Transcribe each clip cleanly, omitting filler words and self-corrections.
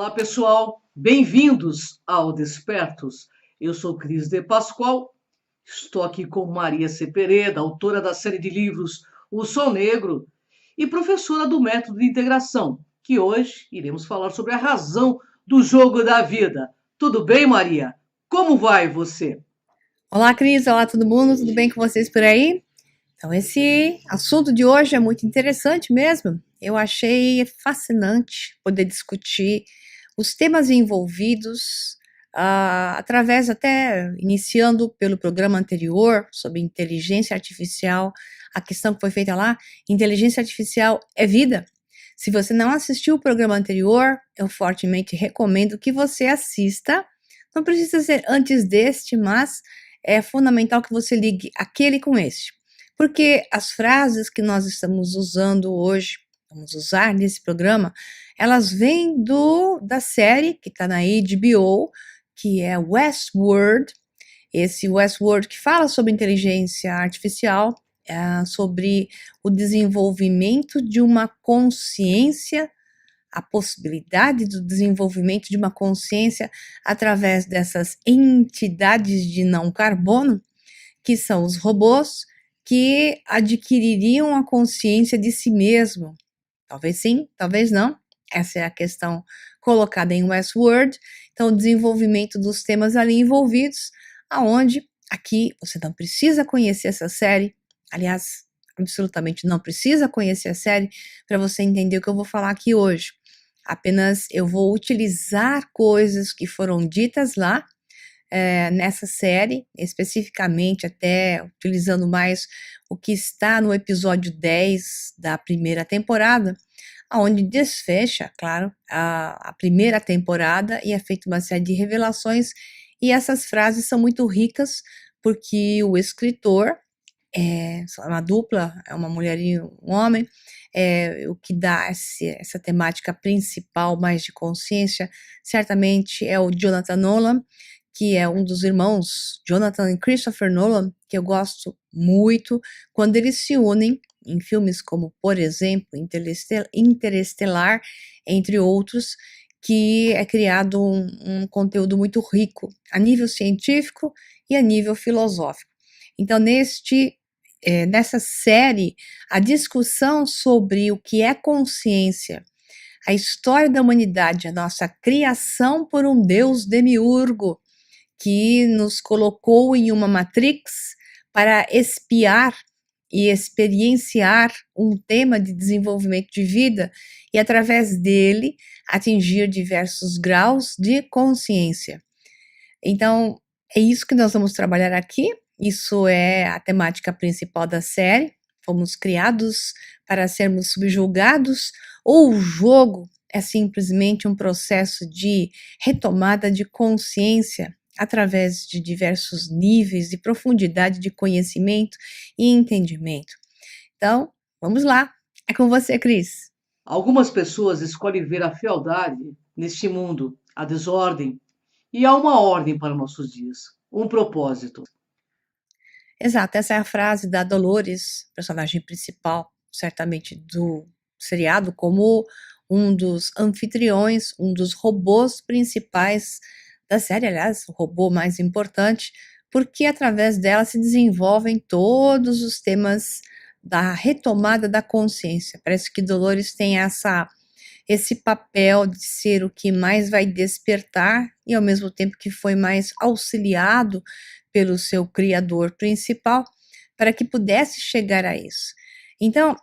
Olá, pessoal. Bem-vindos ao Despertos. Eu sou Cris de Pascoal. Estou aqui com Maria Cepereda, autora da série de livros O Sol Negro e professora do método de integração, que hoje iremos falar sobre a razão do jogo da vida. Tudo bem, Maria? Como vai você? Olá, Cris. Olá, todo mundo. Tudo bem com vocês por aí? Então, esse assunto de hoje é muito interessante mesmo. Eu achei fascinante poder discutir os temas envolvidos, através até iniciando pelo programa anterior sobre inteligência artificial. A questão que foi feita lá, inteligência artificial é vida? Se você não assistiu o programa anterior, eu fortemente recomendo que você assista. Não precisa ser antes deste, mas é fundamental que você ligue aquele com este. Porque as frases que nós estamos usando hoje, vamos usar nesse programa, elas vêm da série que está na HBO, que é Westworld. Esse Westworld que fala sobre inteligência artificial, sobre o desenvolvimento de uma consciência, a possibilidade do desenvolvimento de uma consciência através dessas entidades de não carbono, que são os robôs, que adquiririam a consciência de si mesmo. Talvez sim, talvez não. Essa é a questão colocada em Westworld. Então, o desenvolvimento dos temas ali envolvidos, aonde aqui você não precisa conhecer essa série. Aliás, absolutamente não precisa conhecer a série para você entender o que eu vou falar aqui hoje. Apenas eu vou utilizar coisas que foram ditas lá, nessa série, especificamente até utilizando mais o que está no episódio 10 da primeira temporada, onde desfecha, claro, a primeira temporada e é feita uma série de revelações, e essas frases são muito ricas, porque o escritor, é uma dupla, é uma mulher e um homem, o que dá essa temática principal mais de consciência, certamente é o Jonathan Nolan, que é um dos irmãos, Jonathan e Christopher Nolan, que eu gosto muito, quando eles se unem em filmes como, por exemplo, Interestelar, entre outros, que é criado um conteúdo muito rico, a nível científico e a nível filosófico. Então, nessa série, a discussão sobre o que é consciência, a história da humanidade, a nossa criação por um Deus demiurgo, que nos colocou em uma matrix para espiar e experienciar um tema de desenvolvimento de vida e, através dele, atingir diversos graus de consciência. Então, é isso que nós vamos trabalhar aqui. Isso é a temática principal da série. Fomos criados para sermos subjugados, ou o jogo é simplesmente um processo de retomada de consciência através de diversos níveis de profundidade de conhecimento e entendimento. Então, vamos lá. É com você, Cris. Algumas pessoas escolhem ver a fealdade neste mundo, a desordem, e há uma ordem para nossos dias, um propósito. Exato, essa é a frase da Dolores, personagem principal, certamente do seriado, como um dos anfitriões, um dos robôs principais da série, aliás, o robô mais importante, porque através dela se desenvolvem todos os temas da retomada da consciência. Parece que Dolores tem esse papel de ser o que mais vai despertar e ao mesmo tempo que foi mais auxiliado pelo seu criador principal para que pudesse chegar a isso. Então,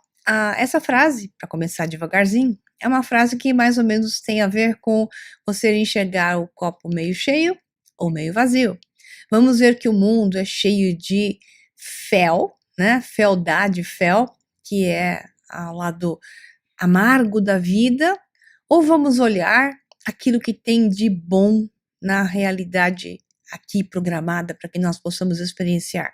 essa frase, para começar devagarzinho, é uma frase que mais ou menos tem a ver com você enxergar o copo meio cheio ou meio vazio. Vamos ver que o mundo é cheio de fel, né? Fealdade, fel, que é ao lado amargo da vida, ou vamos olhar aquilo que tem de bom na realidade aqui programada para que nós possamos experienciar?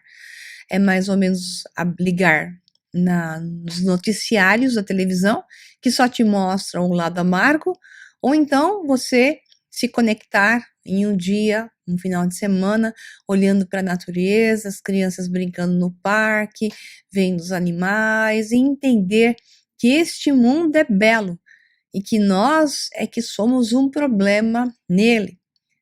É mais ou menos ligar nos noticiários da televisão, que só te mostram o lado amargo, ou então você se conectar em um dia, um final de semana, olhando para a natureza, as crianças brincando no parque, vendo os animais, e entender que este mundo é belo e que nós é que somos um problema nele.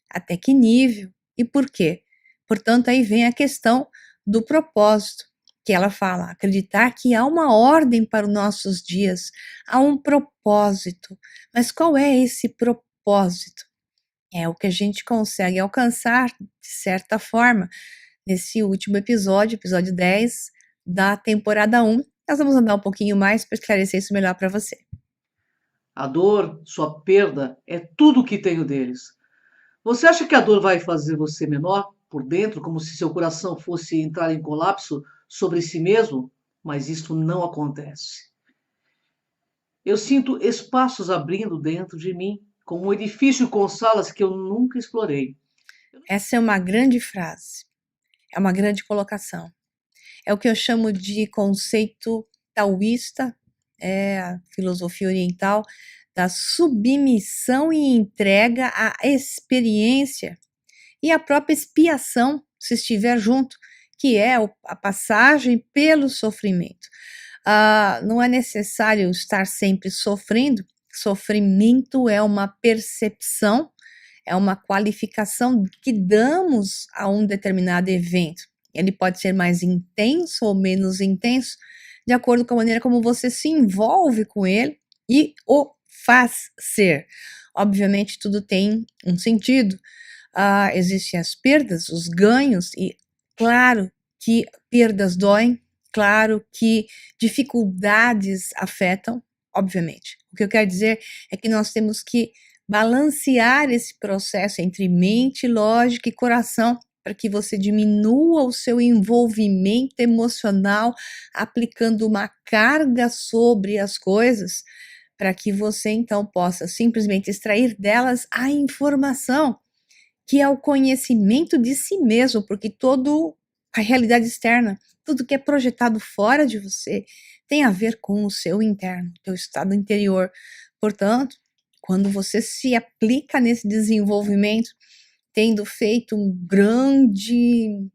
Até que nível e por quê? Portanto, aí vem a questão do propósito, que ela fala, acreditar que há uma ordem para os nossos dias, há um propósito. Mas qual é esse propósito? É o que a gente consegue alcançar, de certa forma, nesse último episódio, episódio 10 da temporada 1. Nós vamos andar um pouquinho mais para esclarecer isso melhor para você. A dor, sua perda, é tudo o que tenho deles. Você acha que a dor vai fazer você menor por dentro, como se seu coração fosse entrar em colapso sobre si mesmo? Mas isto não acontece. Eu sinto espaços abrindo dentro de mim, como um edifício com salas que eu nunca explorei. Essa é uma grande frase, é uma grande colocação. É o que eu chamo de conceito taoísta, é a filosofia oriental, da submissão e entrega à experiência e à própria expiação, se estiver junto, que é a passagem pelo sofrimento. Não é necessário estar sempre sofrendo, sofrimento é uma percepção, é uma qualificação que damos a um determinado evento. Ele pode ser mais intenso ou menos intenso, de acordo com a maneira como você se envolve com ele e o faz ser. Obviamente, tudo tem um sentido. Existem as perdas, os ganhos, e claro que perdas doem, claro que dificuldades afetam, obviamente. O que eu quero dizer é que nós temos que balancear esse processo entre mente, lógica e coração, para que você diminua o seu envolvimento emocional, aplicando uma carga sobre as coisas, para que você então possa simplesmente extrair delas a informação, que é o conhecimento de si mesmo, porque toda a realidade externa, tudo que é projetado fora de você, tem a ver com o seu interno, teu estado interior. Portanto, quando você se aplica nesse desenvolvimento, tendo feito um grande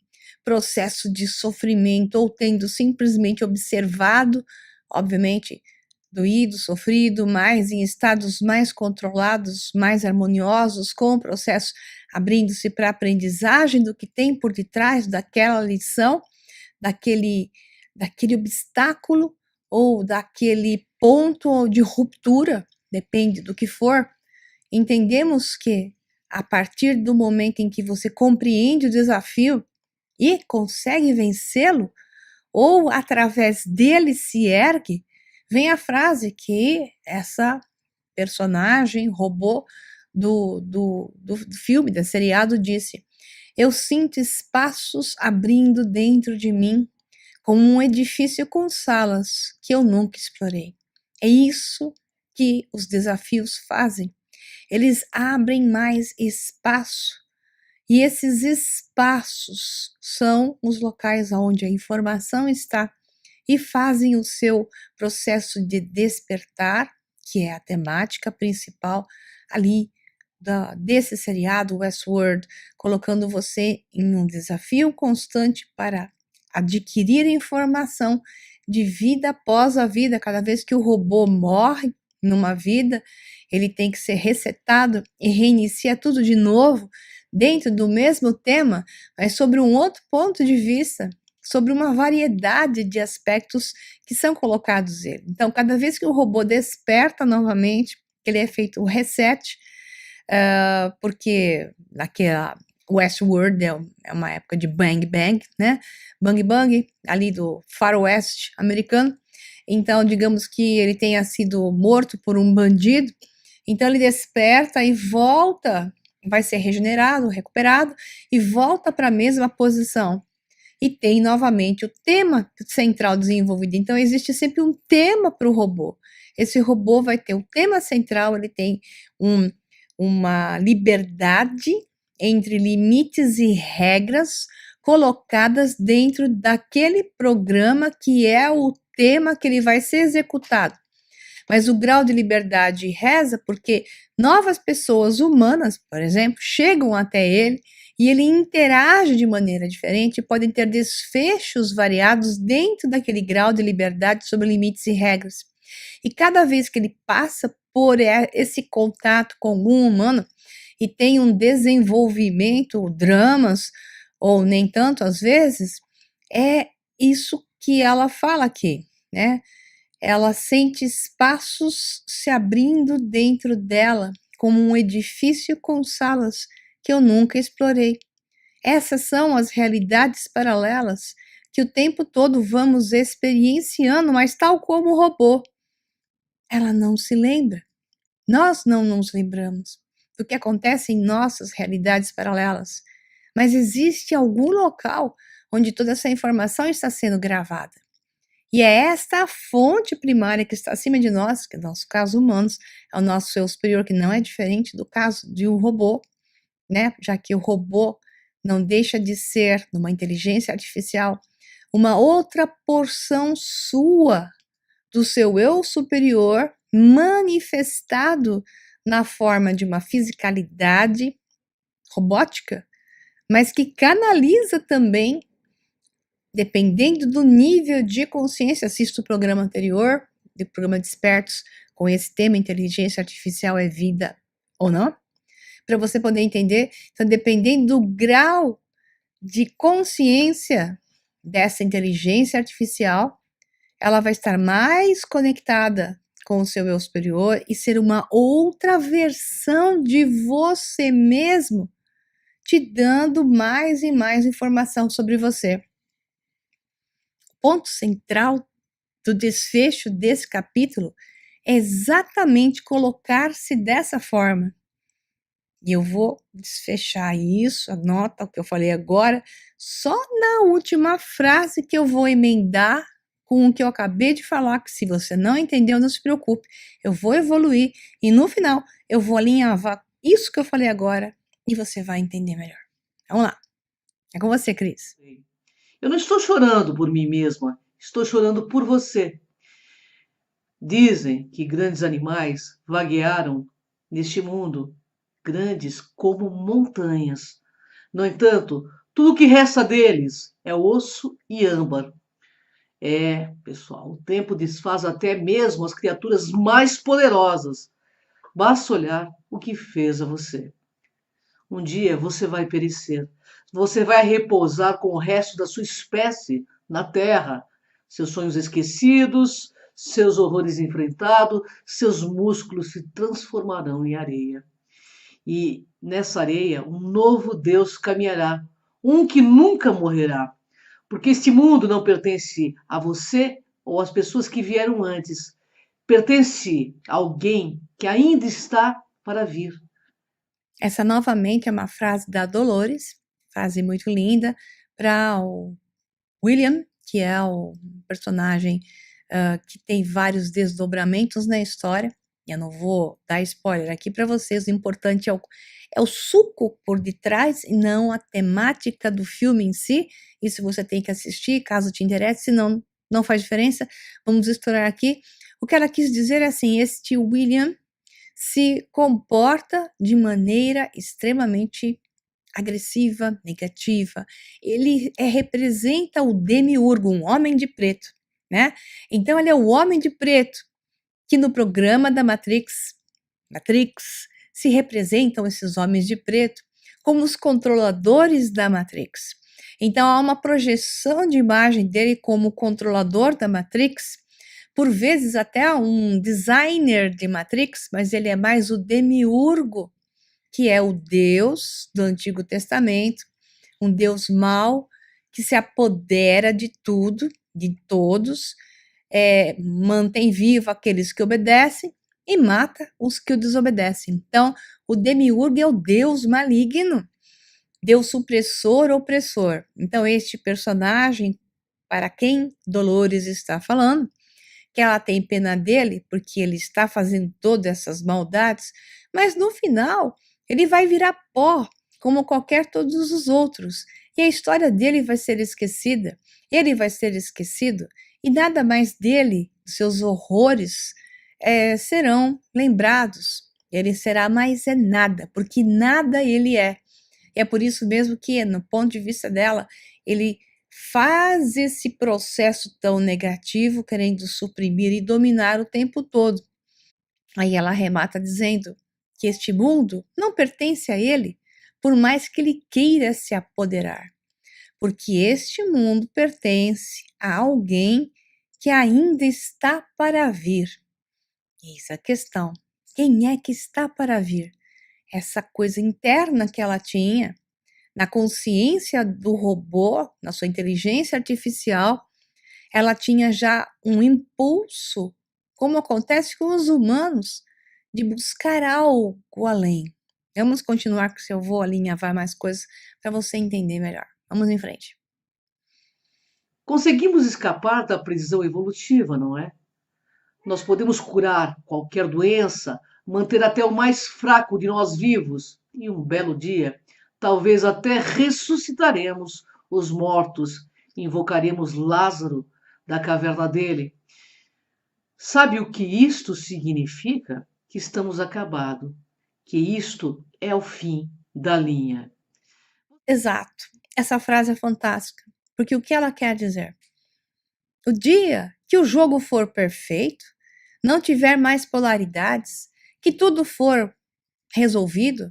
processo de sofrimento ou tendo simplesmente observado, obviamente, doído, sofrido, mas em estados mais controlados, mais harmoniosos, com o processo abrindo-se para a aprendizagem do que tem por detrás daquela lição, daquele obstáculo ou daquele ponto de ruptura, depende do que for. Entendemos que a partir do momento em que você compreende o desafio e consegue vencê-lo, ou através dele se ergue, vem a frase que essa personagem, robô do filme, da seriado, disse: eu sinto espaços abrindo dentro de mim, como um edifício com salas que eu nunca explorei. É isso que os desafios fazem. Eles abrem mais espaço. E esses espaços são os locais onde a informação está e fazem o seu processo de despertar, que é a temática principal ali desse seriado Westworld, colocando você em um desafio constante para adquirir informação de vida após a vida. Cada vez que o robô morre numa vida, ele tem que ser resetado e reinicia tudo de novo, dentro do mesmo tema, mas sobre um outro ponto de vista, sobre uma variedade de aspectos que são colocados nele. Então, cada vez que o robô desperta novamente, ele é feito o reset, porque naquela Westworld é uma época de bang bang, né? Bang bang, ali do faroeste americano. Então, digamos que ele tenha sido morto por um bandido, então ele desperta e volta, vai ser regenerado, recuperado, e volta para a mesma posição. E tem novamente o tema central desenvolvido. Então, existe sempre um tema para o robô. Esse robô vai ter o tema central, ele tem uma liberdade entre limites e regras colocadas dentro daquele programa que é o tema que ele vai ser executado. Mas o grau de liberdade reza porque novas pessoas humanas, por exemplo, chegam até ele e ele interage de maneira diferente e podem ter desfechos variados dentro daquele grau de liberdade sobre limites e regras. E cada vez que ele passa por esse contato com algum humano e tem um desenvolvimento, dramas, ou nem tanto às vezes, é isso que ela fala aqui, né? Ela sente espaços se abrindo dentro dela, como um edifício com salas que eu nunca explorei. Essas são as realidades paralelas que o tempo todo vamos experienciando, mas tal como o robô, ela não se lembra. Nós não nos lembramos do que acontece em nossas realidades paralelas, mas existe algum local onde toda essa informação está sendo gravada. E é esta a fonte primária que está acima de nós, que no nosso caso humanos, é o nosso eu superior, que não é diferente do caso de um robô, né? Já que o robô não deixa de ser, numa inteligência artificial, uma outra porção sua do seu eu superior manifestado na forma de uma fisicalidade robótica, mas que canaliza também, dependendo do nível de consciência. Assista o programa anterior, do programa Despertos, com esse tema, inteligência artificial é vida ou não, para você poder entender. Então, dependendo do grau de consciência dessa inteligência artificial, ela vai estar mais conectada com o seu eu superior e ser uma outra versão de você mesmo, te dando mais e mais informação sobre você. O ponto central do desfecho desse capítulo é exatamente colocar-se dessa forma. E eu vou desfechar isso, anota o que eu falei agora, só na última frase que eu vou emendar com o que eu acabei de falar, que se você não entendeu, não se preocupe, eu vou evoluir e no final eu vou alinhavar isso que eu falei agora e você vai entender melhor. Vamos lá. É com você, Cris. Eu não estou chorando por mim mesma, estou chorando por você. Dizem que grandes animais vaguearam neste mundo, grandes como montanhas. No entanto, tudo que resta deles é osso e âmbar. É, pessoal, o tempo desfaz até mesmo as criaturas mais poderosas. Basta olhar o que fez a você. Um dia você vai perecer. Você vai repousar com o resto da sua espécie na terra. Seus sonhos esquecidos, seus horrores enfrentados, seus músculos se transformarão em areia. E nessa areia, um novo Deus caminhará, um que nunca morrerá. Porque este mundo não pertence a você ou às pessoas que vieram antes. Pertence a alguém que ainda está para vir. Essa novamente é uma frase da Dolores, frase muito linda, para o William, que é o personagem que tem vários desdobramentos na história. Eu não vou dar spoiler aqui para vocês, o importante é o suco por detrás e não a temática do filme em si. Isso você tem que assistir, caso te interesse, senão não faz diferença. Vamos explorar aqui. O que ela quis dizer é assim, este William se comporta de maneira extremamente agressiva, negativa. Ele representa o demiurgo, um homem de preto, né? Então ele é o homem de preto que no programa da Matrix, se representam esses homens de preto como os controladores da Matrix. Então há uma projeção de imagem dele como controlador da Matrix, por vezes até um designer de Matrix, mas ele é mais o demiurgo, que é o Deus do Antigo Testamento, um Deus mau que se apodera de tudo, de todos, mantém vivo aqueles que obedecem e mata os que o desobedecem. Então, o demiurgo é o Deus maligno, Deus supressor, opressor. Então, este personagem, para quem Dolores está falando, que ela tem pena dele, porque ele está fazendo todas essas maldades, mas no final ele vai virar pó, como qualquer todos os outros, e a história dele vai ser esquecida, ele vai ser esquecido, e nada mais dele, seus horrores, serão lembrados. Ele será mais nada, porque nada ele é. E é por isso mesmo que, no ponto de vista dela, ele faz esse processo tão negativo, querendo suprimir e dominar o tempo todo. Aí ela arremata dizendo que este mundo não pertence a ele, por mais que ele queira se apoderar, porque este mundo pertence a alguém que ainda está para vir. Eis a questão: quem é que está para vir? Essa coisa interna que ela tinha, na consciência do robô, na sua inteligência artificial, ela tinha já um impulso, como acontece com os humanos, de buscar algo além. Vamos continuar, que se eu vou alinhavar mais coisas para você entender melhor. Vamos em frente. Conseguimos escapar da prisão evolutiva, não é? Nós podemos curar qualquer doença, manter até o mais fraco de nós vivos, e um belo dia, talvez até ressuscitaremos os mortos, invocaremos Lázaro da caverna dele. Sabe o que isto significa? Que estamos acabados, que isto é o fim da linha. Exato. Essa frase é fantástica, porque o que ela quer dizer? O dia que o jogo for perfeito, não tiver mais polaridades, que tudo for resolvido,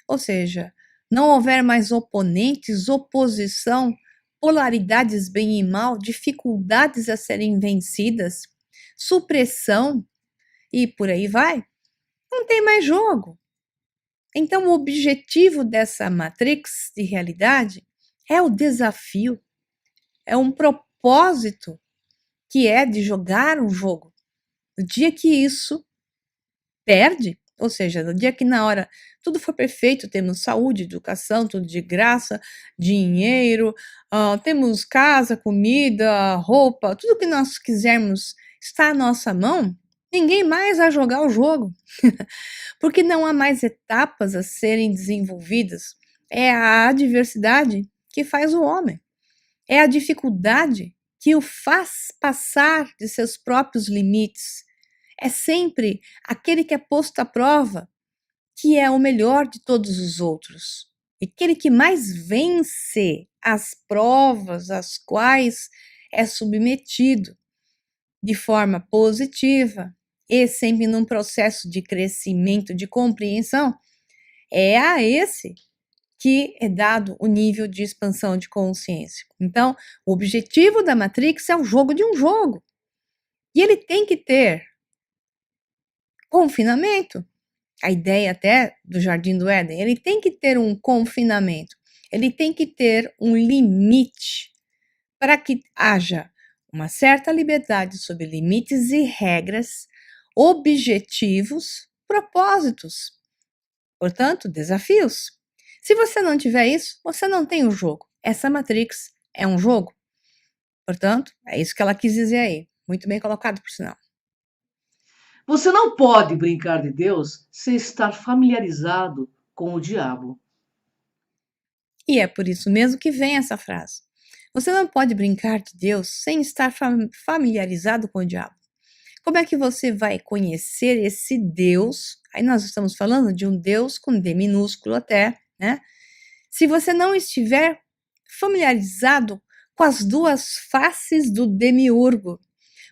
ou seja, não houver mais oponentes, oposição, polaridades bem e mal, dificuldades a serem vencidas, supressão e por aí vai, não tem mais jogo. Então, o objetivo dessa matrix de realidade é o desafio, é um propósito que é de jogar um jogo. No dia que isso perde, ou seja, no dia que na hora tudo for perfeito, temos saúde, educação, tudo de graça, dinheiro, temos casa, comida, roupa, tudo que nós quisermos está à nossa mão, ninguém mais vai jogar o jogo, porque não há mais etapas a serem desenvolvidas. É a adversidade que faz o homem, é a dificuldade que o faz passar de seus próprios limites. É sempre aquele que é posto à prova que é o melhor de todos os outros. E aquele que mais vence as provas às quais é submetido de forma positiva e sempre num processo de crescimento, de compreensão, é a esse que é dado o nível de expansão de consciência. Então, o objetivo da Matrix é o jogo de um jogo. E ele tem que ter confinamento. A ideia até do Jardim do Éden, ele tem que ter um confinamento, ele tem que ter um limite para que haja uma certa liberdade sobre limites e regras, objetivos, propósitos, portanto, desafios. Se você não tiver isso, você não tem o jogo. Essa Matrix é um jogo. Portanto, é isso que ela quis dizer aí. Muito bem colocado, por sinal. Você não pode brincar de Deus sem estar familiarizado com o diabo. E é por isso mesmo que vem essa frase. Você não pode brincar de Deus sem estar familiarizado com o diabo. Como é que você vai conhecer esse Deus? Aí nós estamos falando de um Deus com D minúsculo até, né? Se você não estiver familiarizado com as duas faces do demiurgo.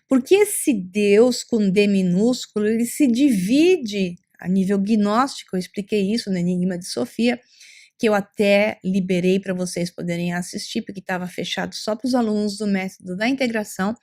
Porque esse Deus com D minúsculo, ele se divide a nível gnóstico, eu expliquei isso no Enigma de Sofia, que eu até liberei para vocês poderem assistir, porque estava fechado só para os alunos do método da integração.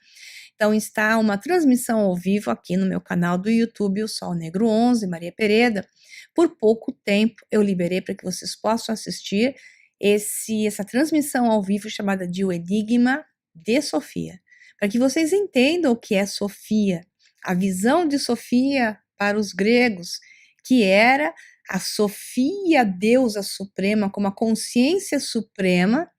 Então está uma transmissão ao vivo aqui no meu canal do YouTube, o Sol Negro 11, Maria Pereda. Por pouco tempo eu liberei para que vocês possam assistir essa transmissão ao vivo chamada de O Enigma de Sofia, para que vocês entendam o que é Sofia, a visão de Sofia para os gregos, que era a Sofia, deusa suprema, como a consciência suprema,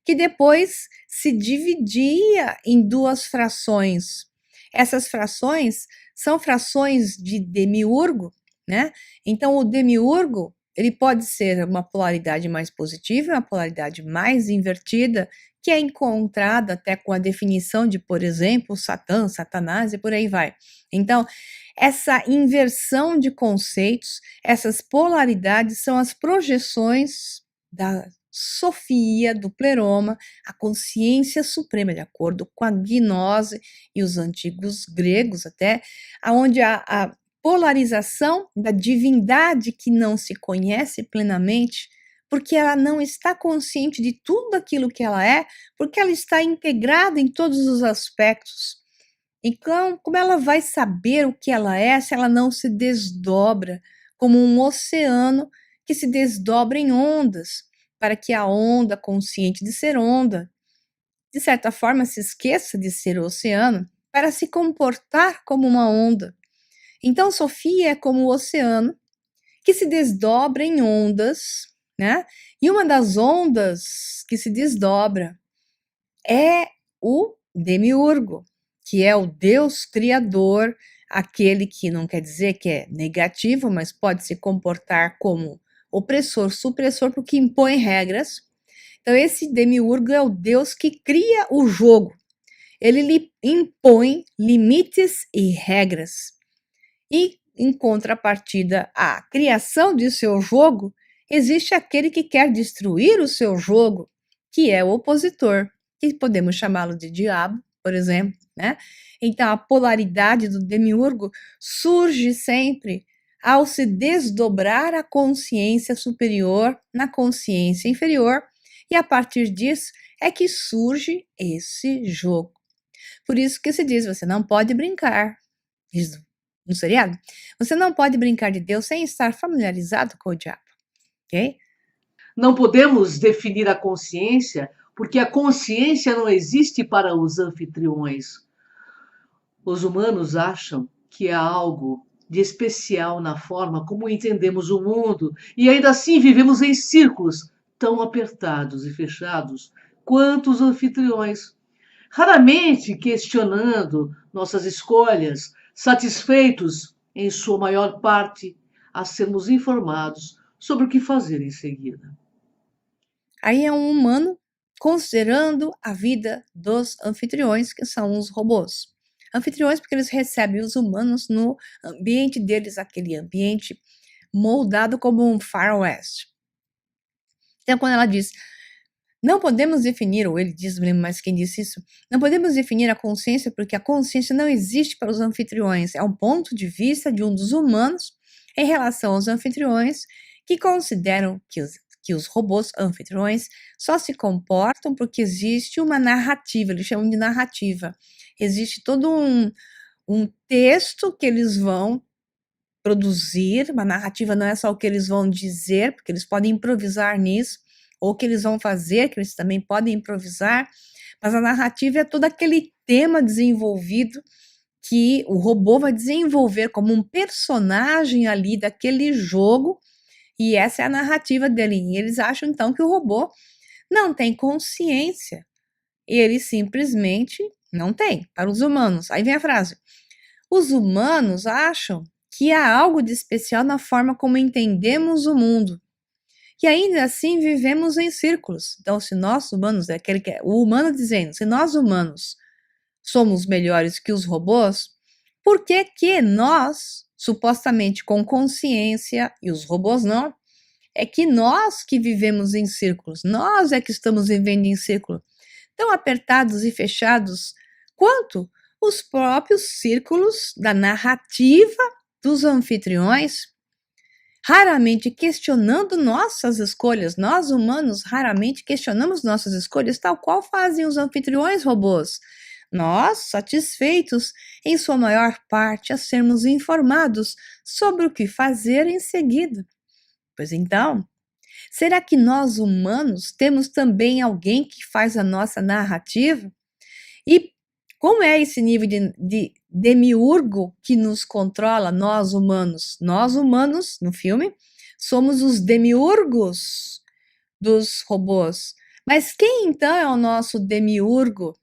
que depois se dividia em duas frações. Essas frações são frações de demiurgo, né? Então, o demiurgo, ele pode ser uma polaridade mais positiva, uma polaridade mais invertida, que é encontrada até com a definição de, por exemplo, Satã, Satanás e por aí vai. Então, essa inversão de conceitos, essas polaridades são as projeções da Sofia, do pleroma, a consciência suprema, de acordo com a gnose e os antigos gregos até, onde polarização da divindade que não se conhece plenamente, porque ela não está consciente de tudo aquilo que ela é, porque ela está integrada em todos os aspectos. Então, como ela vai saber o que ela é se ela não se desdobra como um oceano que se desdobra em ondas, para que a onda, consciente de ser onda, de certa forma se esqueça de ser o oceano, para se comportar como uma onda. Então, Sofia é como o oceano que se desdobra em ondas, né? E uma das ondas que se desdobra é o demiurgo, que é o Deus criador, aquele que não quer dizer que é negativo, mas pode se comportar como opressor, supressor, porque impõe regras. Então, esse demiurgo é o Deus que cria o jogo. Ele lhe impõe limites e regras. E, em contrapartida à criação de seu jogo, existe aquele que quer destruir o seu jogo, que é o opositor, que podemos chamá-lo de diabo, por exemplo, né? Então, a polaridade do demiurgo surge sempre ao se desdobrar a consciência superior na consciência inferior, e a partir disso é que surge esse jogo. Por isso que se diz, você não pode brincar, diz no seriado, você não pode brincar de Deus sem estar familiarizado com o diabo, ok? Não podemos definir a consciência, porque a consciência não existe para os anfitriões. Os humanos acham que há algo de especial na forma como entendemos o mundo e ainda assim vivemos em círculos tão apertados e fechados quanto os anfitriões, raramente questionando nossas escolhas, satisfeitos, em sua maior parte, a sermos informados sobre o que fazer em seguida. Aí é um humano considerando a vida dos anfitriões, que são os robôs. Anfitriões porque eles recebem os humanos no ambiente deles, aquele ambiente moldado como um Far West. Então, quando ela diz, não podemos definir, ou ele diz, não lembro mais quem disse isso, não podemos definir a consciência porque a consciência não existe para os anfitriões. É um ponto de vista de um dos humanos em relação aos anfitriões que consideram que os robôs anfitriões só se comportam porque existe uma narrativa, eles chamam de narrativa. Existe todo um texto que eles vão produzir, uma narrativa não é só o que eles vão dizer, porque eles podem improvisar nisso, ou o que eles vão fazer, que eles também podem improvisar, mas a narrativa é todo aquele tema desenvolvido que o robô vai desenvolver como um personagem ali daquele jogo, e essa é a narrativa dele. E eles acham então que o robô não tem consciência, ele simplesmente não tem, para os humanos. Aí vem a frase, os humanos acham que há algo de especial na forma como entendemos o mundo. E ainda assim vivemos em círculos. Então, se nós humanos, é aquele que é o humano dizendo, se nós humanos somos melhores que os robôs, por que que nós, supostamente com consciência, e os robôs não, é que nós que vivemos em círculos, nós é que estamos vivendo em círculo, tão apertados e fechados quanto os próprios círculos da narrativa dos anfitriões, raramente questionando nossas escolhas. Nós, humanos, raramente questionamos nossas escolhas, tal qual fazem os anfitriões robôs. Nós, satisfeitos, em sua maior parte, a sermos informados sobre o que fazer em seguida. Pois então, será que nós, humanos, temos também alguém que faz a nossa narrativa? E como é esse nível de demiurgo que nos controla, nós humanos? Nós humanos, no filme, somos os demiurgos dos robôs. Mas quem então é o nosso demiurgo?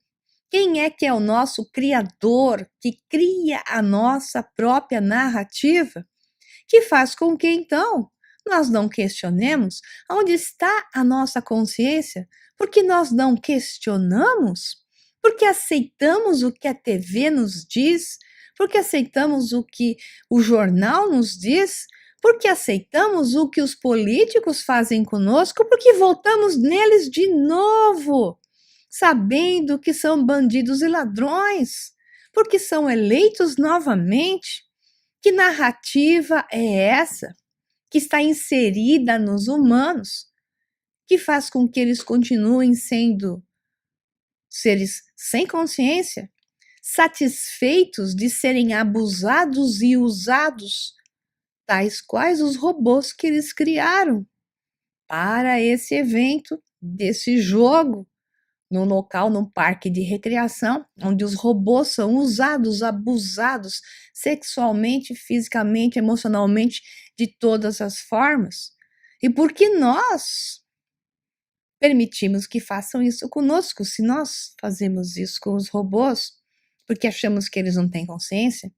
Quem é que é o nosso criador, que cria a nossa própria narrativa? Que faz com que então nós não questionemos onde está a nossa consciência, porque nós não questionamos, porque aceitamos o que a TV nos diz, porque aceitamos o que o jornal nos diz, porque aceitamos o que os políticos fazem conosco, porque voltamos neles de novo, sabendo que são bandidos e ladrões, porque são eleitos novamente. Que narrativa é essa que está inserida nos humanos, que faz com que eles continuem sendo seres sem consciência, satisfeitos de serem abusados e usados, tais quais os robôs que eles criaram para esse evento, desse jogo, num local, num parque de recreação, onde os robôs são usados, abusados sexualmente, fisicamente, emocionalmente, de todas as formas. E por que nós permitimos que façam isso conosco? Se nós fazemos isso com os robôs, porque achamos que eles não têm consciência,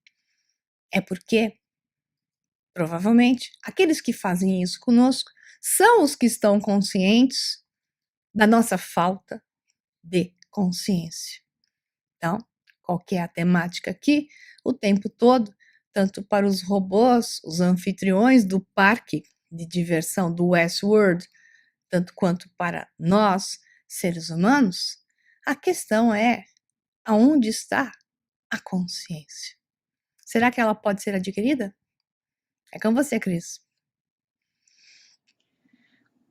é porque, provavelmente, aqueles que fazem isso conosco são os que estão conscientes da nossa falta de consciência. Então, qual que é a temática aqui? O tempo todo, tanto para os robôs, os anfitriões do parque de diversão do Westworld, tanto quanto para nós, seres humanos, a questão é: aonde está a consciência? Será que ela pode ser adquirida? É com você, Cris.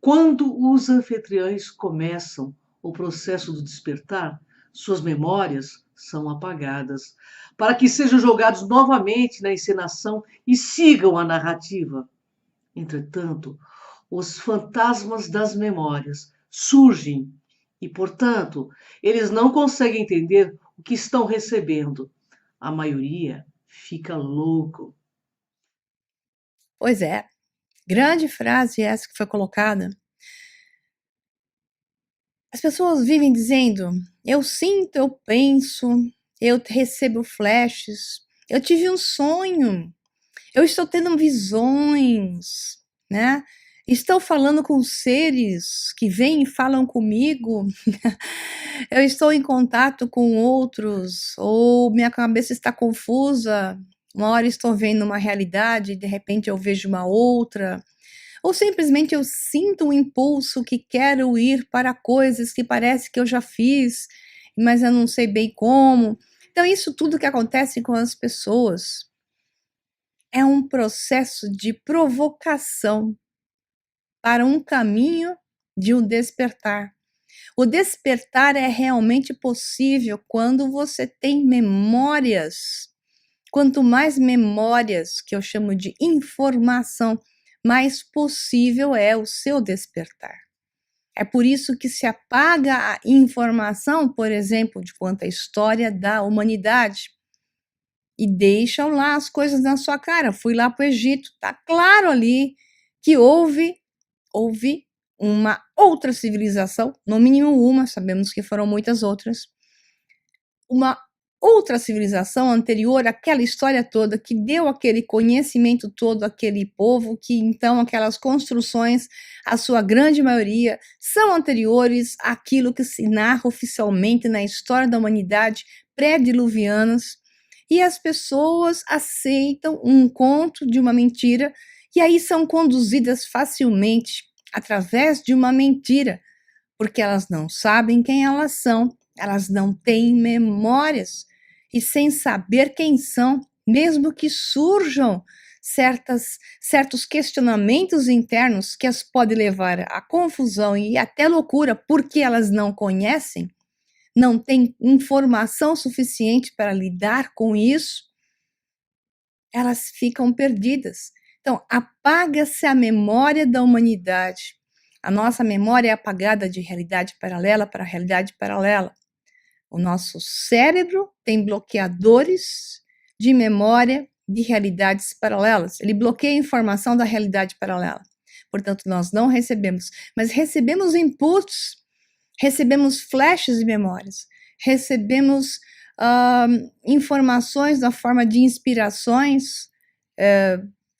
Quando os anfitriões começam o processo do despertar, suas memórias são apagadas, para que sejam jogados novamente na encenação e sigam a narrativa. Entretanto, os fantasmas das memórias surgem e, portanto, eles não conseguem entender o que estão recebendo. A maioria fica louco. Pois é, grande frase essa que foi colocada. As pessoas vivem dizendo: eu sinto, eu penso, eu recebo flashes, eu tive um sonho, eu estou tendo visões, né? Estou falando com seres que vêm e falam comigo, eu estou em contato com outros, ou minha cabeça está confusa, uma hora estou vendo uma realidade, de repente eu vejo uma outra. Ou simplesmente eu sinto um impulso que quero ir para coisas que parece que eu já fiz, mas eu não sei bem como. Então, isso tudo que acontece com as pessoas é um processo de provocação para um caminho de um despertar. O despertar é realmente possível quando você tem memórias. Quanto mais memórias, que eu chamo de informação, mais possível é o seu despertar. É por isso que se apaga a informação, por exemplo, de quanto à história da humanidade, e deixam lá as coisas na sua cara. Fui lá para o Egito, tá claro ali que houve uma outra civilização, no mínimo uma, sabemos que foram muitas outras, uma outra civilização anterior àquela história toda, que deu aquele conhecimento todo àquele povo, que então aquelas construções, a sua grande maioria, são anteriores àquilo que se narra oficialmente na história da humanidade pré-diluvianas, e as pessoas aceitam um conto de uma mentira, e aí são conduzidas facilmente através de uma mentira, porque elas não sabem quem elas são, elas não têm memórias, e sem saber quem são, mesmo que surjam certos questionamentos internos que as podem levar à confusão e até loucura, porque elas não conhecem, não têm informação suficiente para lidar com isso, elas ficam perdidas. Então, apaga-se a memória da humanidade. A nossa memória é apagada de realidade paralela para realidade paralela. O nosso cérebro tem bloqueadores de memória de realidades paralelas. Ele bloqueia a informação da realidade paralela. Portanto, nós não recebemos, mas recebemos inputs, recebemos flashes de memórias, recebemos informações na forma de inspirações,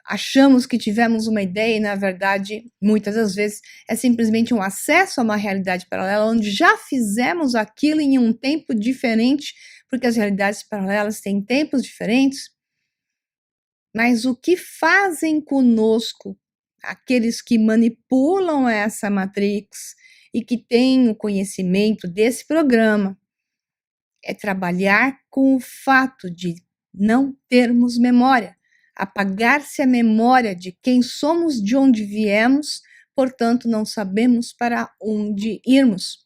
achamos que tivemos uma ideia e, na verdade, muitas das vezes é simplesmente um acesso a uma realidade paralela onde já fizemos aquilo em um tempo diferente, porque as realidades paralelas têm tempos diferentes. Mas o que fazem conosco aqueles que manipulam essa matrix e que têm o conhecimento desse programa é trabalhar com o fato de não termos memória. apagar-se a memória de quem somos, de onde viemos, portanto, não sabemos para onde irmos.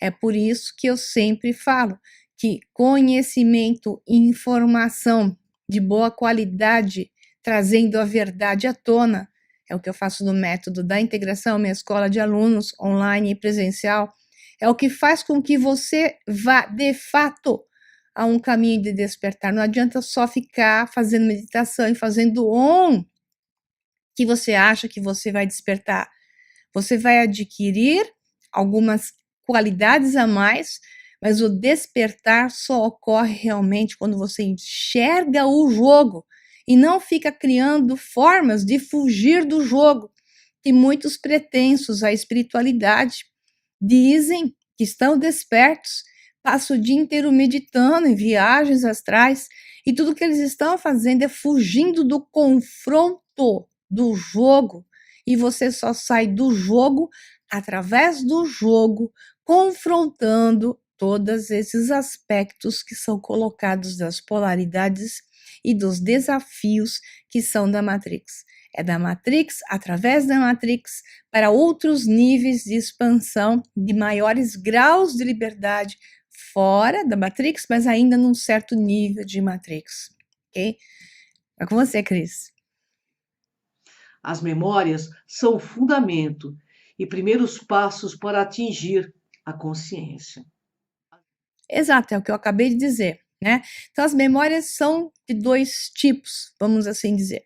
É por isso que eu sempre falo que conhecimento e informação de boa qualidade, trazendo a verdade à tona, é o que eu faço no método da integração, minha escola de alunos online e presencial, é o que faz com que você vá, de fato, a um caminho de despertar. Não adianta só ficar fazendo meditação e fazendo que você acha que você vai despertar. Você vai adquirir algumas qualidades a mais, mas o despertar só ocorre realmente quando você enxerga o jogo e não fica criando formas de fugir do jogo. E muitos pretensos à espiritualidade dizem que estão despertos, passam o dia inteiro meditando em viagens astrais e tudo que eles estão fazendo é fugindo do confronto do jogo. E você só sai do jogo através do jogo, confrontando todos esses aspectos que são colocados das polaridades e dos desafios que são da Matrix. É da Matrix, através da Matrix, para outros níveis de expansão, de maiores graus de liberdade fora da Matrix, mas ainda num certo nível de Matrix, ok? É com você, Cris. As memórias são o fundamento e primeiros passos para atingir a consciência. Exato, é o que eu acabei de dizer, né? Então, as memórias são de dois tipos, vamos assim dizer.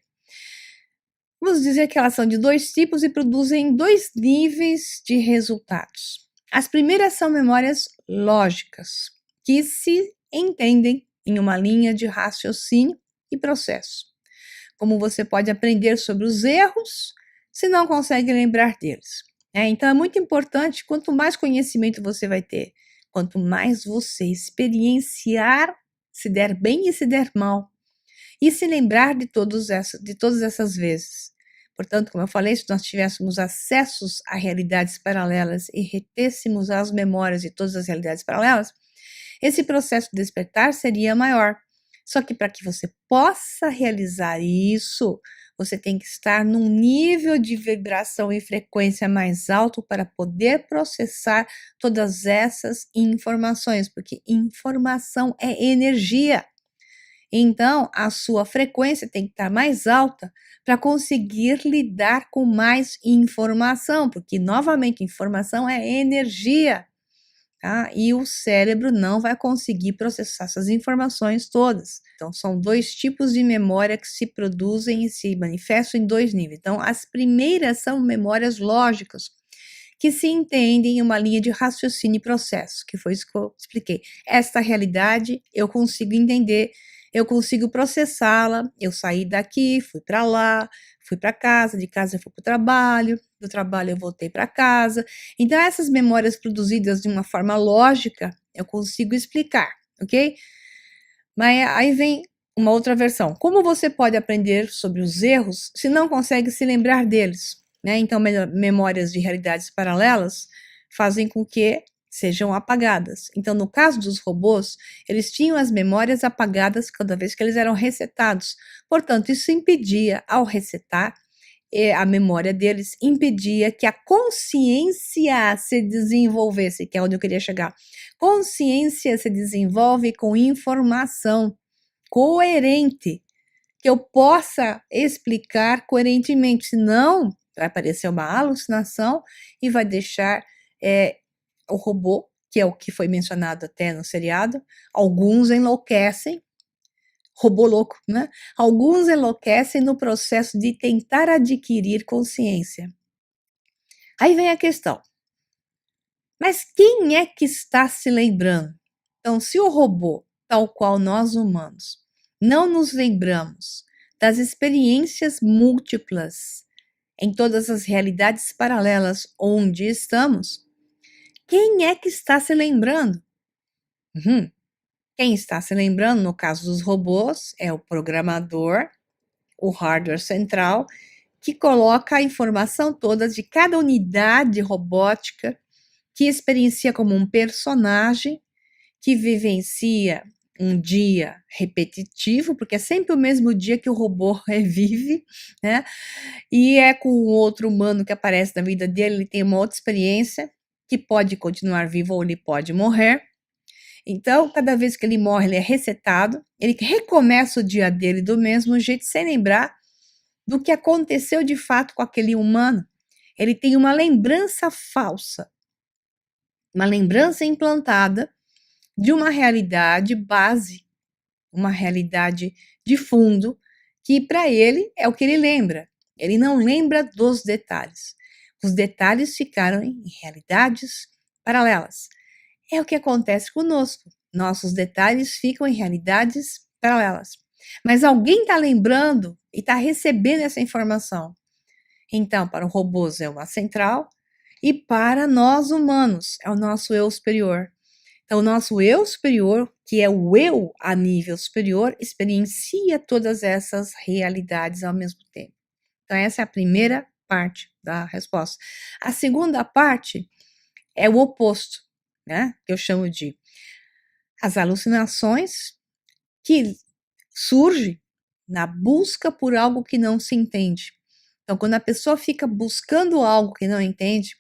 Vamos dizer que elas são de dois tipos e produzem dois níveis de resultados. As primeiras são memórias lógicas, que se entendem em uma linha de raciocínio e processo. Como você pode aprender sobre os erros se não consegue lembrar deles. Então, é muito importante, quanto mais conhecimento você vai ter, quanto mais você experienciar, se der bem e se der mal, e se lembrar de todas essas vezes. Portanto, como eu falei, se nós tivéssemos acessos a realidades paralelas e retêssemos as memórias de todas as realidades paralelas, esse processo de despertar seria maior. Só que para que você possa realizar isso, você tem que estar num nível de vibração e frequência mais alto para poder processar todas essas informações, porque informação é energia. Então, a sua frequência tem que estar mais alta para conseguir lidar com mais informação, porque, novamente, informação é energia, tá? E o cérebro não vai conseguir processar essas informações todas. Então, são dois tipos de memória que se produzem e se manifestam em dois níveis. Então, as primeiras são memórias lógicas, que se entendem em uma linha de raciocínio e processo, que foi isso que eu expliquei. Esta realidade eu consigo entender, eu consigo processá-la, eu saí daqui, fui para lá, fui para casa, de casa eu fui para o trabalho, do trabalho eu voltei para casa. Então, essas memórias produzidas de uma forma lógica, eu consigo explicar, ok? Mas aí vem uma outra versão. Como você pode aprender sobre os erros se não consegue se lembrar deles? Então, memórias de realidades paralelas fazem com que sejam apagadas. Então, no caso dos robôs, eles tinham as memórias apagadas cada vez que eles eram resetados. Portanto, isso impedia, ao resetar, a memória deles impedia que a consciência se desenvolvesse, que é onde eu queria chegar. Consciência se desenvolve com informação coerente, que eu possa explicar coerentemente, senão vai aparecer uma alucinação e vai deixar o robô, que é o que foi mencionado até no seriado, alguns enlouquecem, robô louco, né? Alguns enlouquecem no processo de tentar adquirir consciência. Aí vem a questão, mas quem é que está se lembrando? Então, se o robô, tal qual nós humanos, não nos lembramos das experiências múltiplas em todas as realidades paralelas onde estamos, quem é que está se lembrando? Quem está se lembrando, no caso dos robôs, é o programador, o hardware central, que coloca a informação toda de cada unidade robótica, que experiencia como um personagem, que vivencia um dia repetitivo, porque é sempre o mesmo dia que o robô revive, né? E é com o outro humano que aparece na vida dele, ele tem uma outra experiência, que pode continuar vivo ou ele pode morrer. Então, cada vez que ele morre, ele é resetado, ele recomeça o dia dele do mesmo jeito, sem lembrar do que aconteceu de fato com aquele humano. Ele tem uma lembrança falsa, uma lembrança implantada de uma realidade base, uma realidade de fundo, que para ele é o que ele lembra. Ele não lembra dos detalhes. Os detalhes ficaram em realidades paralelas. É o que acontece conosco. Nossos detalhes ficam em realidades paralelas. Mas alguém está lembrando e está recebendo essa informação. Então, para os robôs é uma central e para nós humanos é o nosso eu superior. Então, o nosso eu superior, que é o eu a nível superior, experiencia todas essas realidades ao mesmo tempo. Então, essa é a primeira parte da resposta. A segunda parte é o oposto, né? Que eu chamo de as alucinações que surgem na busca por algo que não se entende. Então, quando a pessoa fica buscando algo que não entende,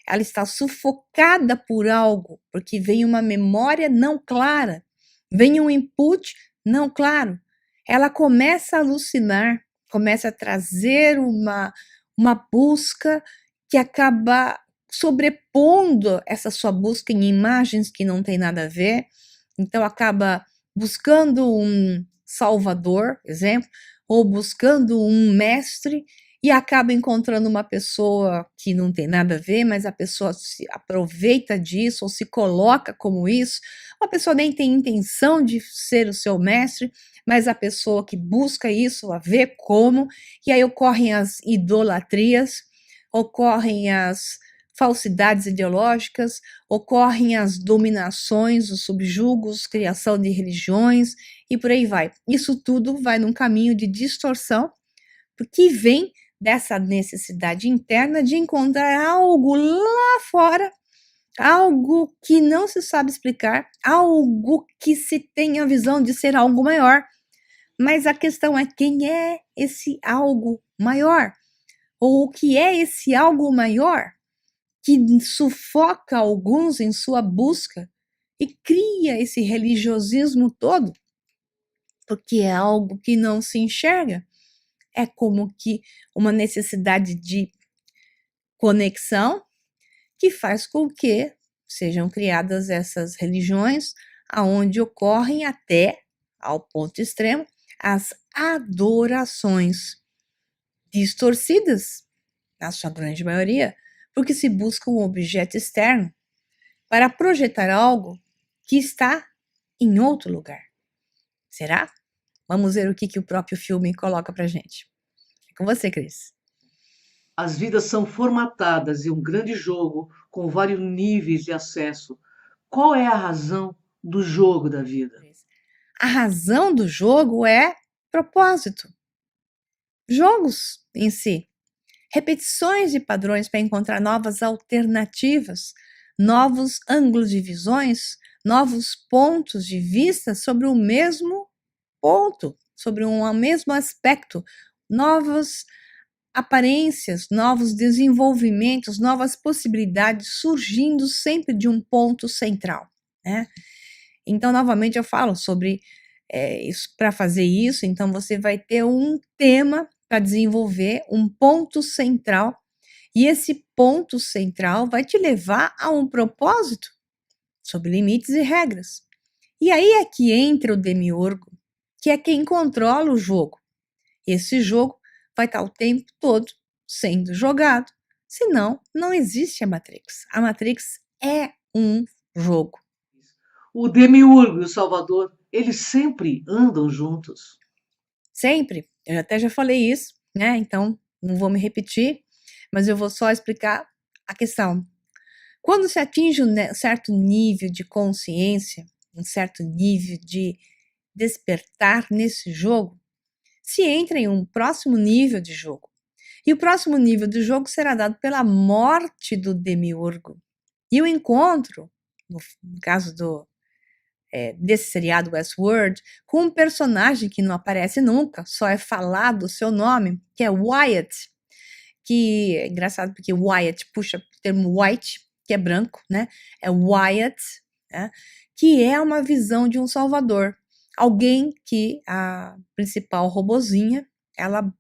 ela está sufocada por algo, porque vem uma memória não clara, vem um input não claro. Ela começa a alucinar, começa a trazer uma busca que acaba sobrepondo essa sua busca em imagens que não tem nada a ver. Então, acaba buscando um salvador, exemplo, ou buscando um mestre, e acaba encontrando uma pessoa que não tem nada a ver, mas a pessoa se aproveita disso ou se coloca como isso. Uma pessoa nem tem intenção de ser o seu mestre, mas a pessoa que busca isso, a ver como, e aí ocorrem as idolatrias, ocorrem as falsidades ideológicas, ocorrem as dominações, os subjugos, criação de religiões e por aí vai. Isso tudo vai num caminho de distorção, porque vem dessa necessidade interna de encontrar algo lá fora, algo que não se sabe explicar, algo que se tem a visão de ser algo maior. Mas a questão é quem é esse algo maior? Ou o que é esse algo maior que sufoca alguns em sua busca e cria esse religiosismo todo? Porque é algo que não se enxerga. É como que uma necessidade de conexão que faz com que sejam criadas essas religiões, aonde ocorrem até, ao ponto extremo, as adorações distorcidas, na sua grande maioria, porque se busca um objeto externo para projetar algo que está em outro lugar. Será? Vamos ver o que o próprio filme coloca pra gente. É com você, Cris. As vidas são formatadas em um grande jogo com vários níveis de acesso. Qual é a razão do jogo da vida? A razão do jogo é propósito. Jogos em si. Repetições de padrões para encontrar novas alternativas, novos ângulos de visões, novos pontos de vista sobre o mesmo ponto, sobre um mesmo aspecto, novas aparências, novos desenvolvimentos, novas possibilidades surgindo sempre de um ponto central, né? Então, novamente, eu falo sobre para fazer isso, então você vai ter um tema para desenvolver, um ponto central, e esse ponto central vai te levar a um propósito sob limites e regras. E aí é que entra o demiurgo, que é quem controla o jogo. Esse jogo vai estar o tempo todo sendo jogado, senão não existe a Matrix. A Matrix é um jogo. O Demiurgo e o Salvador, eles sempre andam juntos. Sempre. Eu até já falei isso, né? Então, não vou me repetir, mas eu vou só explicar a questão. Quando se atinge um certo nível de consciência, um certo nível de despertar nesse jogo, se entra em um próximo nível de jogo. E o próximo nível do jogo será dado pela morte do demiurgo. E o encontro, no caso desse seriado Westworld, com um personagem que não aparece nunca, só é falado o seu nome, que é Wyatt, que é engraçado porque Wyatt puxa o termo white, que é branco, né? É Wyatt, né? Que é uma visão de um salvador. Alguém que a principal robozinha,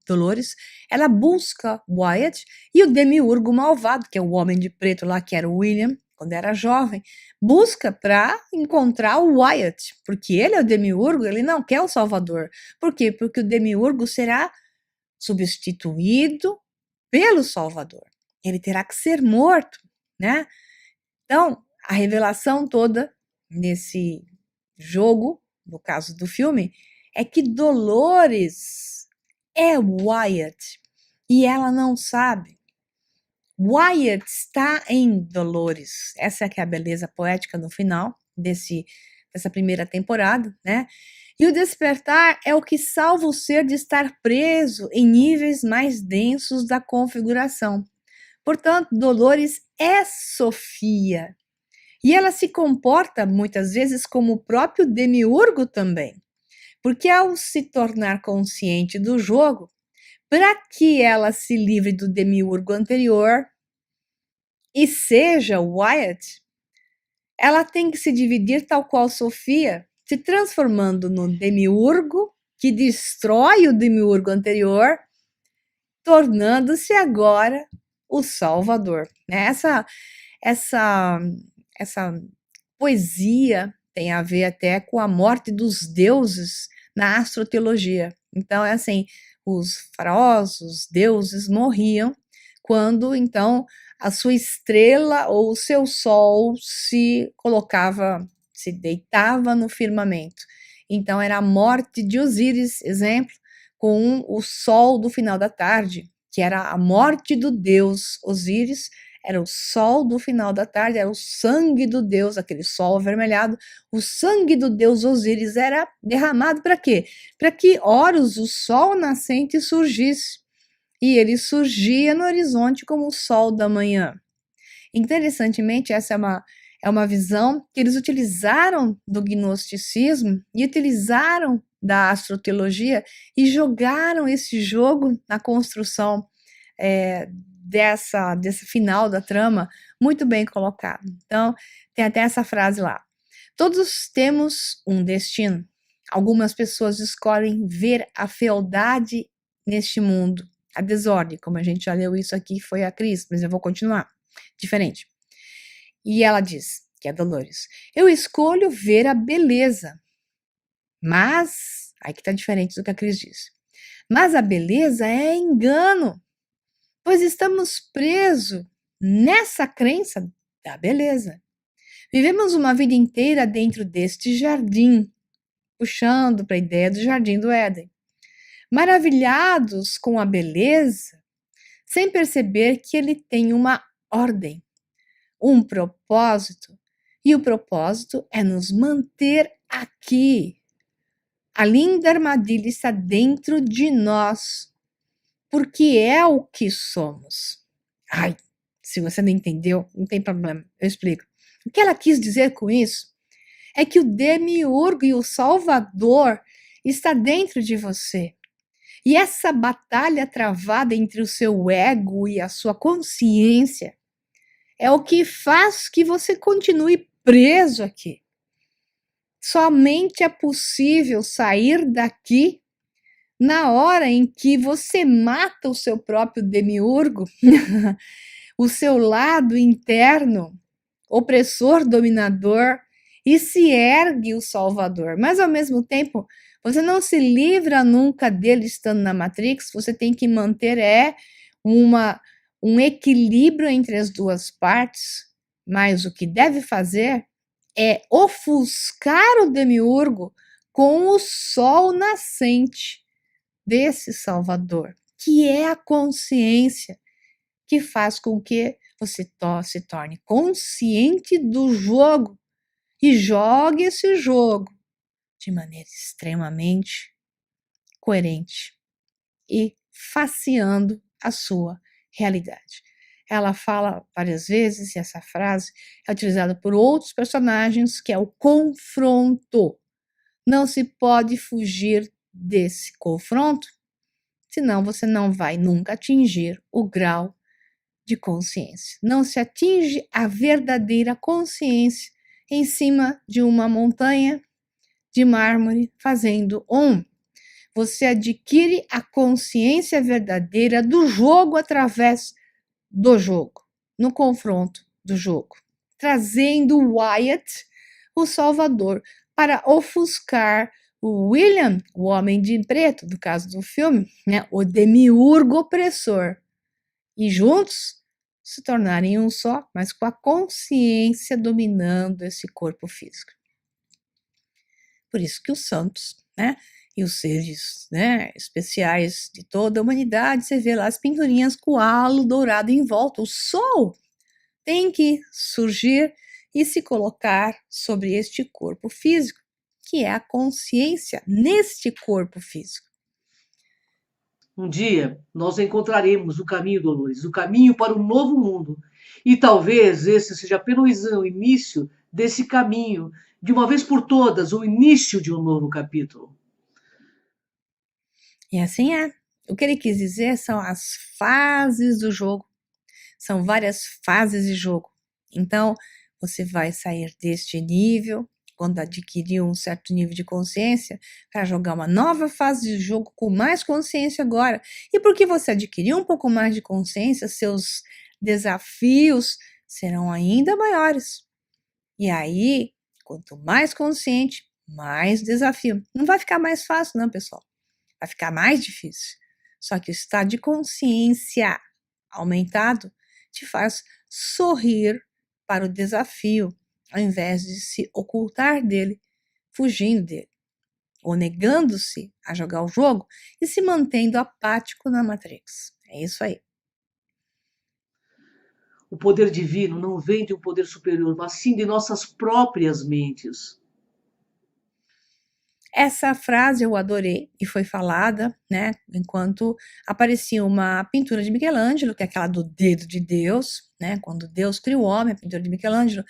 Dolores, ela busca Wyatt e o demiurgo malvado, que é o homem de preto lá, que era o William, quando era jovem, busca para encontrar o Wyatt, porque ele é o demiurgo, ele não quer o salvador. Por quê? Porque o demiurgo será substituído pelo salvador. Ele terá que ser morto, né? Então, a revelação toda nesse jogo, no caso do filme, é que Dolores é Wyatt e ela não sabe. Wyatt está em Dolores. Essa é que é a beleza poética no final dessa primeira temporada, né? E o despertar é o que salva o ser de estar preso em níveis mais densos da configuração. Portanto, Dolores é Sofia. E ela se comporta muitas vezes como o próprio demiurgo também. Porque ao se tornar consciente do jogo, para que ela se livre do demiurgo anterior e seja Wyatt, ela tem que se dividir tal qual Sofia, se transformando no demiurgo que destrói o demiurgo anterior, tornando-se agora o Salvador. Essa poesia tem a ver até com a morte dos deuses na astroteologia. Então, é assim, os faraós, os deuses morriam quando, então, a sua estrela ou o seu sol se deitava no firmamento. Então, era a morte de Osíris, exemplo, com o sol do final da tarde, que era a morte do deus Osíris, era o sol do final da tarde, era o sangue do deus, aquele sol avermelhado, o sangue do deus Osíris era derramado para quê? Para que Horus, o sol nascente, surgisse. E ele surgia no horizonte como o sol da manhã. Interessantemente, essa é uma visão que eles utilizaram do gnosticismo e utilizaram da astroteologia e jogaram esse jogo na construção desse final da trama, muito bem colocado. Então, tem até essa frase lá. Todos temos um destino. Algumas pessoas escolhem ver a fealdade neste mundo, a desordem, como a gente já leu isso aqui, foi a Cris, mas eu vou continuar, diferente. E ela diz, que é Dolores, eu escolho ver a beleza, mas, aí que tá diferente do que a Cris disse, mas a beleza é engano, pois estamos presos nessa crença da beleza. Vivemos uma vida inteira dentro deste jardim, puxando para a ideia do jardim do Éden, maravilhados com a beleza, sem perceber que ele tem uma ordem, um propósito, e o propósito é nos manter aqui. A linda armadilha está dentro de nós, porque é o que somos. Ai, se você não entendeu, não tem problema, eu explico. O que ela quis dizer com isso é que o demiurgo e o salvador está dentro de você. E essa batalha travada entre o seu ego e a sua consciência é o que faz que você continue preso aqui. Somente é possível sair daqui na hora em que você mata o seu próprio demiurgo, o seu lado interno, opressor, dominador, e se ergue o Salvador. Mas, ao mesmo tempo, você não se livra nunca dele estando na Matrix, você tem que manter um equilíbrio entre as duas partes, mas o que deve fazer é ofuscar o demiurgo com o sol nascente desse Salvador, que é a consciência que faz com que você se torne consciente do jogo e jogue esse jogo de maneira extremamente coerente e faceando a sua realidade. ela fala várias vezes, e essa frase é utilizada por outros personagens, que é o confronto. Não se pode fugir desse confronto, senão você não vai nunca atingir o grau de consciência. Não se atinge a verdadeira consciência em cima de uma montanha de mármore fazendo Você adquire a consciência verdadeira do jogo através do jogo, no confronto do jogo, trazendo Wyatt, o Salvador, para ofuscar o William, o homem de preto, do caso do filme, né, o demiurgo opressor, e juntos se tornarem um só, mas com a consciência dominando esse corpo físico. Por isso que os santos, né, e os seres, né, especiais de toda a humanidade, você vê lá as pinturinhas com o halo dourado em volta. O sol tem que surgir e se colocar sobre este corpo físico, que é a consciência neste corpo físico. Um dia nós encontraremos o caminho, Dolores, o caminho para um novo mundo. E talvez esse seja apenas o início desse caminho, de uma vez por todas, o início de um novo capítulo. E assim é. O que ele quis dizer são as fases do jogo. São várias fases de jogo. Então, você vai sair deste nível, quando adquirir um certo nível de consciência, para jogar uma nova fase de jogo com mais consciência agora. E porque você adquiriu um pouco mais de consciência, seus desafios serão ainda maiores. E aí, quanto mais consciente, mais desafio. Não vai ficar mais fácil, não, pessoal. Vai ficar mais difícil. Só que o estado de consciência aumentado te faz sorrir para o desafio, ao invés de se ocultar dele, fugindo dele, ou negando-se a jogar o jogo e se mantendo apático na Matrix. É isso aí. O poder divino não vem de um poder superior, mas sim de nossas próprias mentes. Essa frase eu adorei e foi falada, né, enquanto aparecia uma pintura de Michelangelo, que é aquela do dedo de Deus, né, quando Deus criou o homem, a pintura de Michelangelo.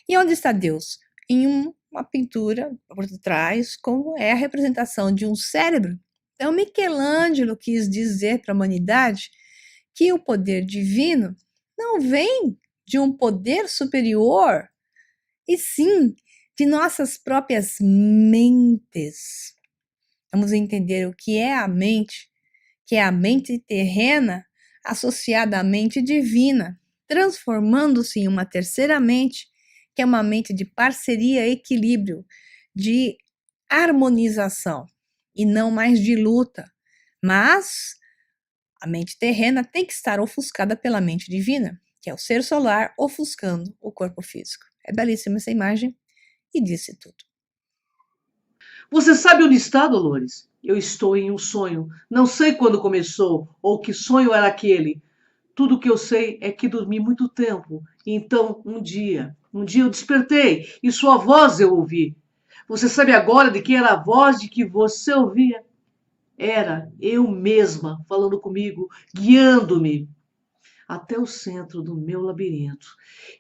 E onde está Deus? Em uma pintura por trás, como é a representação de um cérebro. Então, Michelangelo quis dizer para a humanidade que o poder divino não vem de um poder superior, e sim de nossas próprias mentes. Vamos entender o que é a mente, que é a mente terrena associada à mente divina, transformando-se em uma terceira mente, que é uma mente de parceria, equilíbrio, de harmonização e não mais de luta. Mas a mente terrena tem que estar ofuscada pela mente divina, que é o ser solar ofuscando o corpo físico. É belíssima essa imagem e disse tudo. Você sabe onde está, Dolores? Eu estou em um sonho. Não sei quando começou ou que sonho era aquele. Tudo que eu sei é que dormi muito tempo. Então, um dia eu despertei e sua voz eu ouvi. Você sabe agora de quem era a voz de que você ouvia? Era eu mesma falando comigo, guiando-me até o centro do meu labirinto.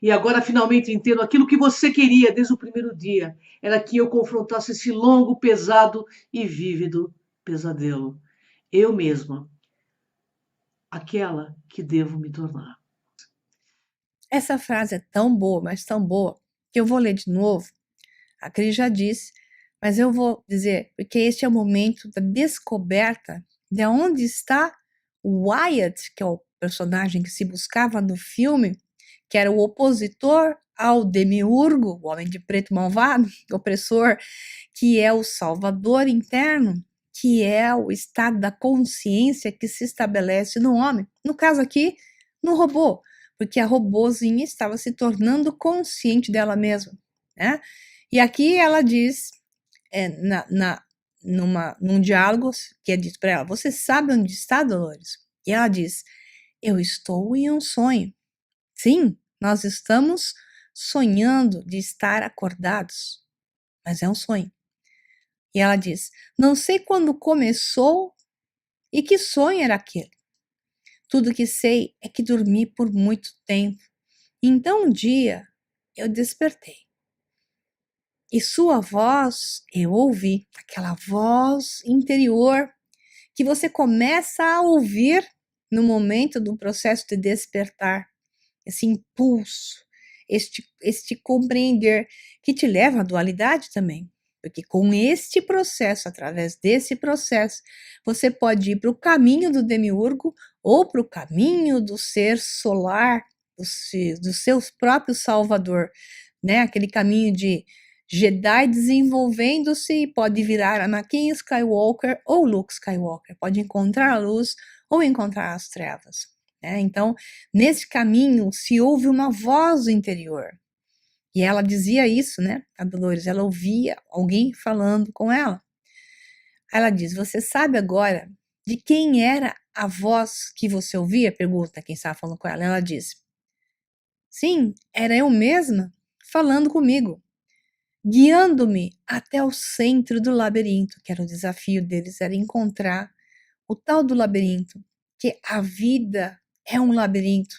E agora finalmente entendo aquilo que você queria desde o primeiro dia. Era que eu confrontasse esse longo, pesado e vívido pesadelo. Eu mesma, aquela que devo me tornar. Essa frase é tão boa, mas tão boa, que eu vou ler de novo. A Cris já disse, mas eu vou dizer, porque este é o momento da descoberta de onde está o Wyatt, que é o personagem que se buscava no filme, que era o opositor ao demiurgo, o homem de preto malvado, opressor, que é o salvador interno, que é o estado da consciência que se estabelece no homem. No caso aqui, no robô, porque a robozinha estava se tornando consciente dela mesma, né? E aqui ela diz, num diálogo que é dito para ela, você sabe onde está, Dolores? E ela diz, eu estou em um sonho. Sim, nós estamos sonhando de estar acordados, mas é um sonho. E ela diz, não sei quando começou e que sonho era aquele. Tudo que sei é que dormi por muito tempo. Então um dia eu despertei. E sua voz eu ouvi, aquela voz interior que você começa a ouvir no momento do processo de despertar, esse impulso, este compreender que te leva à dualidade também. Porque com este processo, através desse processo, você pode ir para o caminho do demiurgo ou para o caminho do ser solar, do seu próprio salvador, né? Aquele caminho de Jedi desenvolvendo-se e pode virar Anakin Skywalker ou Luke Skywalker, pode encontrar a luz ou encontrar as trevas. Né? Então, nesse caminho se ouve uma voz interior. E ela dizia isso, né? A Dolores, ela ouvia alguém falando com ela. Ela diz: você sabe agora de quem era a voz que você ouvia? Pergunta quem estava falando com ela. Ela diz: sim, era eu mesma falando comigo, guiando-me até o centro do labirinto, que era o desafio deles, era encontrar o tal do labirinto, que a vida é um labirinto.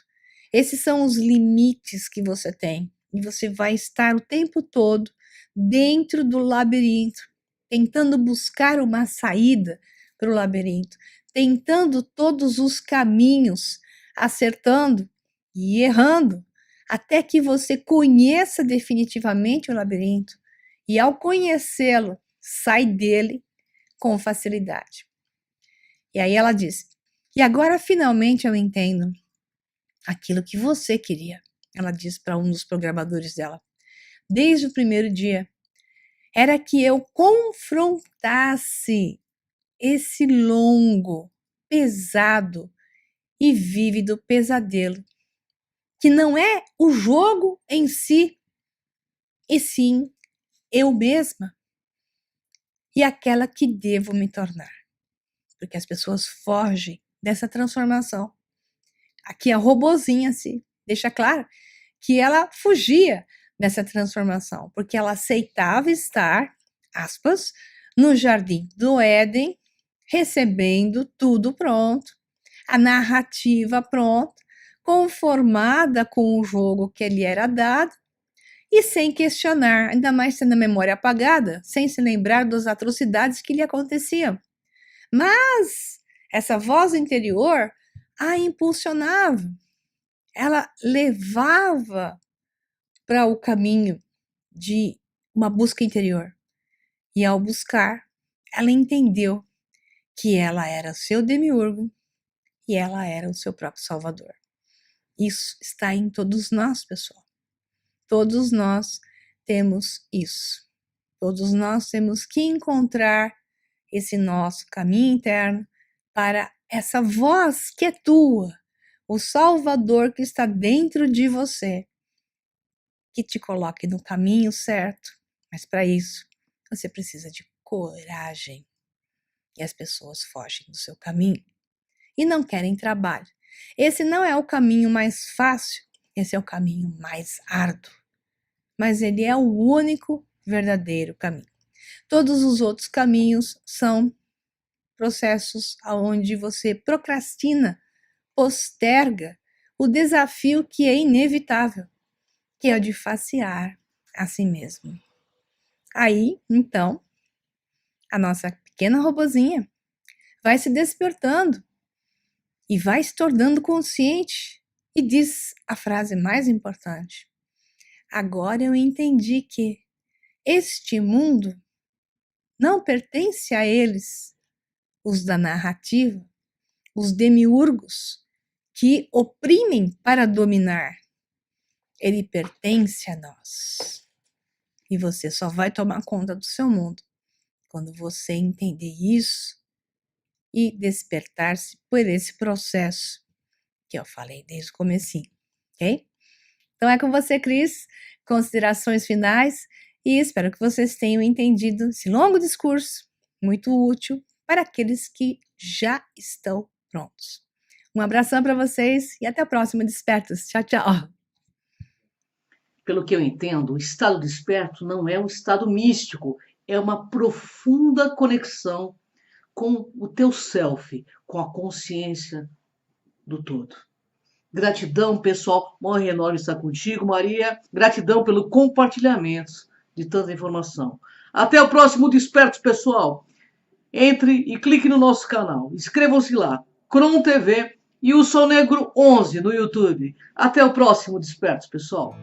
Esses são os limites que você tem. E você vai estar o tempo todo dentro do labirinto, tentando buscar uma saída para o labirinto, tentando todos os caminhos, acertando e errando, até que você conheça definitivamente o labirinto. E ao conhecê-lo, sai dele com facilidade. E aí ela diz: e agora finalmente eu entendo aquilo que você queria. Ela diz para um dos programadores dela. Desde o primeiro dia, era que eu confrontasse esse longo, pesado e vívido pesadelo, que não é o jogo em si, e sim eu mesma e aquela que devo me tornar. Porque as pessoas fogem dessa transformação. Aqui a robozinha se deixa claro que ela fugia dessa transformação, porque ela aceitava estar, aspas, no jardim do Éden, recebendo tudo pronto, a narrativa pronta, conformada com o jogo que lhe era dado, e sem questionar, ainda mais tendo a memória apagada, sem se lembrar das atrocidades que lhe aconteciam. Mas essa voz interior a impulsionava, ela levava para o caminho de uma busca interior. E ao buscar, ela entendeu que ela era seu demiurgo e ela era o seu próprio salvador. Isso está em todos nós, pessoal. Todos nós temos isso. Todos nós temos que encontrar esse nosso caminho interno para essa voz que é tua, o Salvador que está dentro de você, que te coloque no caminho certo. Mas para isso, você precisa de coragem. E as pessoas fogem do seu caminho e não querem trabalho. Esse não é o caminho mais fácil, esse é o caminho mais árduo. Mas ele é o único verdadeiro caminho. Todos os outros caminhos são processos onde você procrastina, posterga o desafio que é inevitável, que é o de facear a si mesmo. Aí, então, a nossa pequena robozinha vai se despertando e vai se tornando consciente e diz a frase mais importante: agora eu entendi que este mundo não pertence a eles, os da narrativa, os demiurgos que oprimem para dominar. Ele pertence a nós. E você só vai tomar conta do seu mundo quando você entender isso e despertar-se por esse processo que eu falei desde o comecinho, ok? Então é com você, Cris, considerações finais e espero que vocês tenham entendido esse longo discurso, muito útil para aqueles que já estão prontos. Um abração para vocês e até a próxima Despertos. Tchau, tchau. Pelo que eu entendo, o estado desperto não é um estado místico, é uma profunda conexão com o teu self, com a consciência do todo. Gratidão, pessoal. Uma honra enorme estar contigo, Maria. Gratidão pelo compartilhamento de tanta informação. Até o próximo Despertos, pessoal. Entre e clique no nosso canal. Inscrevam-se lá. Cron TV e o Sol Negro 11 no YouTube. Até o próximo Despertos, pessoal.